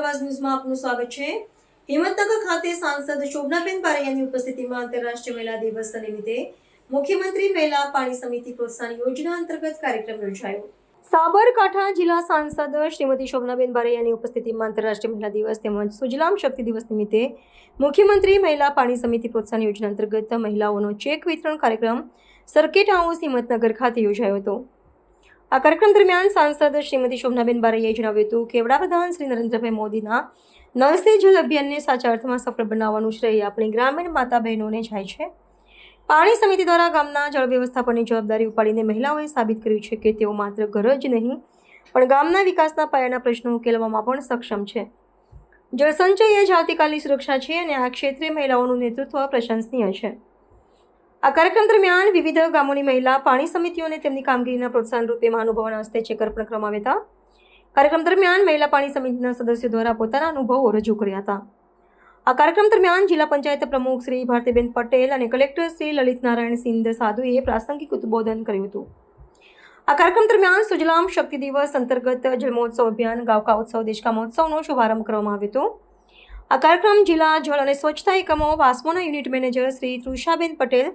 આવાજ ન્યૂઝમાં આપનું સ્વાગત છે। હિંમતનગર ખાતે સાંસદ શોભનાબેન બારૈયાની ઉપસ્થિતિમાં આંતરરાષ્ટ્રીય મહિલા દિવસ નિમિત્તે મુખ્યમંત્રી મહિલા પાણી સમિતિ પ્રોત્સાહન યોજના અંતર્ગત કાર્યક્રમ યોજાયો। સાબરકાંઠા જિલ્લા સાંસદ શ્રીમતી શોભનાબેન બારૈયાની ઉપસ્થિતિમાં આંતરરાષ્ટ્રીય મહિલા દિવસ તેમજ સુજલામ શક્તિ દિવસ નિમિત્તે મુખ્યમંત્રી મહિલા પાણી સમિતિ પ્રોત્સાહન યોજના અંતર્ગત મહિલાઓનો ચેક વિતરણ કાર્યક્રમ સર્કિટ હાઉસ હિંમતનગર ખાતે યોજાયો હતો। આ કાર્યક્રમ દરમિયાન સાંસદ શ્રીમતી શોભનાબેન બારૈયાએ જણાવ્યું હતું કે વડાપ્રધાન શ્રી નરેન્દ્રભાઈ મોદીના નળ સે જલ અભિયાનને સાચા અર્થમાં સફળ બનાવવાનું શ્રેય આપણી ગ્રામીણ માતા બહેનોને જાય છે। પાણી સમિતિ દ્વારા ગામના જળ વ્યવસ્થાપનની જવાબદારી ઉપાડીને મહિલાઓએ સાબિત કર્યું છે કે તેઓ માત્ર ઘર જ નહીં પણ ગામના વિકાસના પાયાના પ્રશ્નો ઉકેલવામાં પણ સક્ષમ છે। જળસંચય એ જ આવતીકાલની સુરક્ષા છે અને આ ક્ષેત્રે મહિલાઓનું નેતૃત્વ પ્રશંસનીય છે। આ કાર્યક્રમ દરમિયાન વિવિધ ગામોની મહિલા પાણી સમિતિઓને તેમની કામગીરીના પ્રોત્સાહન રૂપે મહાનુભાવોના હસ્તે ચેક અર્પણ કરવામાં આવ્યા હતા। કાર્યક્રમ દરમિયાન મહિલા પાણી સમિતિના સદસ્યો દ્વારા પોતાના અનુભવો રજૂ કર્યા હતા। આ કાર્યક્રમ દરમિયાન જિલ્લા પંચાયત પ્રમુખ શ્રી ભારતીબેન પટેલ અને કલેક્ટર શ્રી લલિત નારાયણ સિંધ સાધુએ પ્રાસંગિક ઉદ્બોધન કર્યું હતું। આ કાર્યક્રમ દરમિયાન સુજલામ શક્તિ દિવસ અંતર્ગત જળમહોત્સવ અભિયાન ગાવકા ઉત્સવ દેશકા મહોત્સવનો શુભારંભ કરવામાં આવ્યો હતો। આ કાર્યક્રમ જિલ્લા જળ અને સ્વચ્છતા એકમો વાસ્મોના યુનિટ મેનેજર શ્રી તૃષાબેન પટેલ,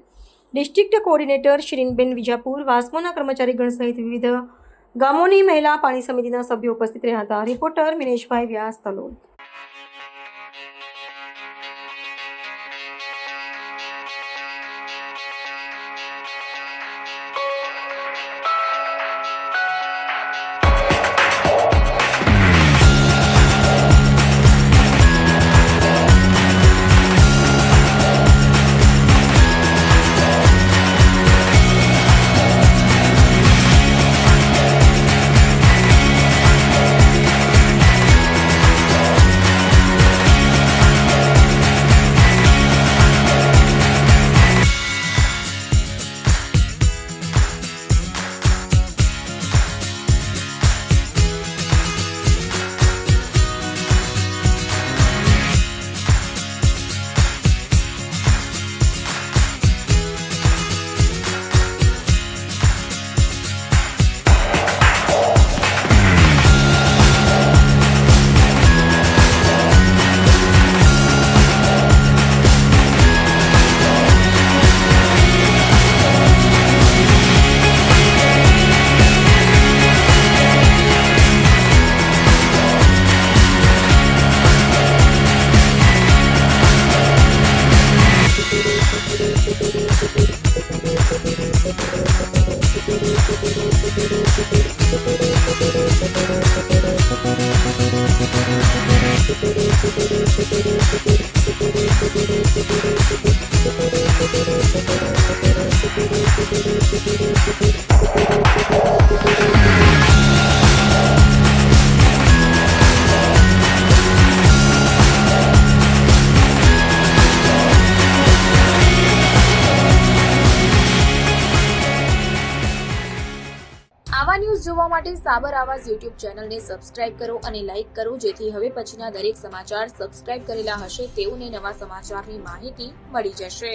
ડિસ્ટ્રિક્ટ કોઓર્ડિનેટર શિરીનબેન વિજાપુર, વાસ્મોના કર્મચારીગણ સહિત વિવિધ ગામોની મહિલા પાણી સમિતિના સભ્યો ઉપસ્થિત રહ્યા હતા। રિપોર્ટર મિનેશભાઈ વ્યાસ, તલોદ। આવા ન્યૂઝ જોવા માટે સાબર આવાજ યુટ્યુબ ચેનલને સબસ્ક્રાઇબ કરો અને લાઇક કરો, જેથી હવે પછીના દરેક સમાચાર સબસ્ક્રાઇબ કરેલા હશે તેઓને નવા સમાચારની માહિતી મળી જશે।